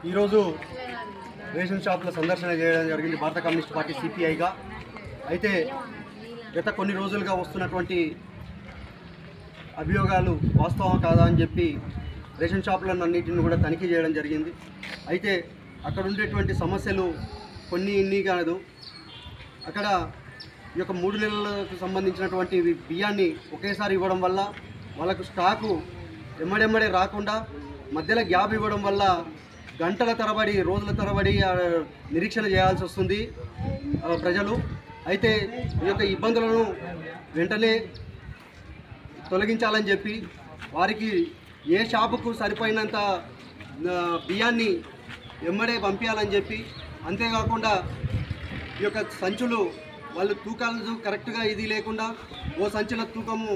ఈరోజు రేషన్ షాప్ల సందర్శన చేయడం జరిగింది భారత కమ్యూనిస్ట్ పార్టీ సిపిఐగా. అయితే గత కొన్ని రోజులుగా వస్తున్నటువంటి అభియోగాలు వాస్తవం కాదా అని చెప్పి రేషన్ షాపులను అన్నింటిని కూడా తనిఖీ చేయడం జరిగింది. అయితే అక్కడ ఉండేటువంటి సమస్యలు కొన్ని ఇన్ని కాదు. అక్కడ ఈ యొక్క 3 నెలలకు సంబంధించినటువంటి బియ్యాన్ని ఒకేసారి ఇవ్వడం వల్ల వాళ్ళకు స్టాకు ఎమ్మడెమ్మడే రాకుండా మధ్యలో గ్యాప్ ఇవ్వడం వల్ల గంటల తరబడి రోజుల తరబడి నిరీక్షణ చేయాల్సి వస్తుంది ప్రజలు. అయితే ఈ యొక్క ఇబ్బందులను వెంటనే తొలగించాలని చెప్పి వారికి ఏ షాపుకు సరిపోయినంత బియ్యాన్ని ఎమ్మడే పంపించాలని చెప్పి, అంతేకాకుండా ఈ యొక్క సంచులు వాళ్ళు తూకాలు కరెక్ట్గా ఇది లేకుండా ఓ సంచుల తూకము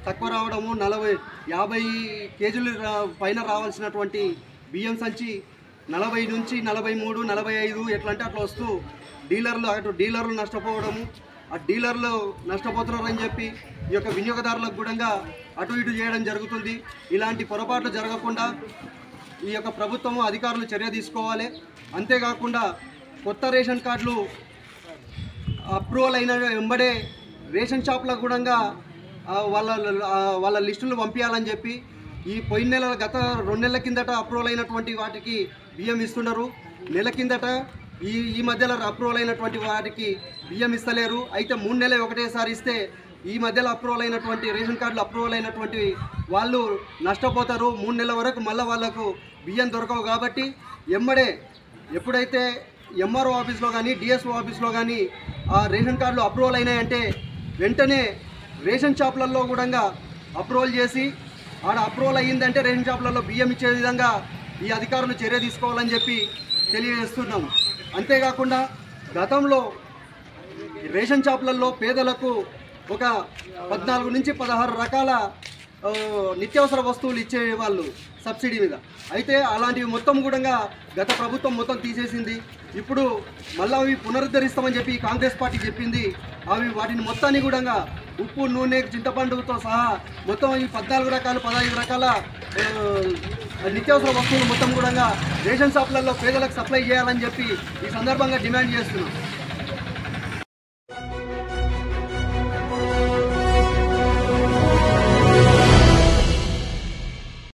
తక్కువ రావడము, 40-50 కేజీలు పైన రావాల్సినటువంటి బియ్యం సంచి 40 నుంచి 43, 45 ఎట్లా అంటే అట్లా వస్తూ డీలర్లు నష్టపోవడము, ఆ డీలర్లు నష్టపోతున్నారని చెప్పి ఈ యొక్క వినియోగదారులకు కూడా అటు ఇటు చేయడం జరుగుతుంది. ఇలాంటి పొరపాట్లు జరగకుండా ఈ యొక్క ప్రభుత్వం అధికారులు చర్య తీసుకోవాలి. అంతేకాకుండా కొత్త రేషన్ కార్డులు అప్రూవల్ అయిన వెంబడే రేషన్ షాప్లకు కూడా వాళ్ళ లిస్టులు పంపించాలని చెప్పి, ఈ పోయిన నెల గత 2 నెలల కిందట అప్రూవల్ అయినటువంటి వాటికి బియ్యం ఇస్తున్నారు. నెల కిందట ఈ మధ్యలో అప్రూవల్ అయినటువంటి వాటికి బియ్యం ఇస్తలేరు. అయితే 3 నెలలు ఒకటేసారి ఇస్తే ఈ మధ్యలో అప్రూవల్ అయినటువంటి రేషన్ కార్డులు అప్రూవల్ అయినటువంటి వాళ్ళు నష్టపోతారు. 3 నెలల వరకు మళ్ళీ వాళ్ళకు బియ్యం దొరకవు. కాబట్టి ఎమ్మడే ఎప్పుడైతే ఎంఆర్ఓ ఆఫీస్లో కానీ డిఎస్ఓ ఆఫీస్లో కానీ ఆ రేషన్ కార్డులు అప్రూవల్ అయినాయంటే వెంటనే రేషన్ షాపులలో కూడా అప్రూవల్ చేసి, ఆడ అప్రూవల్ అయ్యిందంటే రేషన్ షాపులలో బియ్యం ఇచ్చే విధంగా ఈ అధికారులు చర్య తీసుకోవాలని చెప్పి తెలియజేస్తున్నాము. అంతేకాకుండా గతంలో రేషన్ షాపులలో పేదలకు ఒక 14 నుంచి 16 రకాల నిత్యావసర వస్తువులు ఇచ్చేవాళ్ళు సబ్సిడీ మీద. అయితే అలాంటివి మొత్తం కూడా గత ప్రభుత్వం మొత్తం తీసేసింది. ఇప్పుడు మళ్ళీ అవి పునరుద్ధరిస్తామని చెప్పి కాంగ్రెస్ పార్టీ చెప్పింది. వాటిని మొత్తాన్ని కూడా ఉప్పు, నూనె, చింతపండుతో సహా మొత్తం ఈ 14 రకాలు 15 రకాల నిత్యావసర వస్తువులు మొత్తం కూడా రేషన్ షాపులలో పేదలకు సప్లై చేయాలని చెప్పి ఈ సందర్భంగా డిమాండ్ చేస్తున్నాం.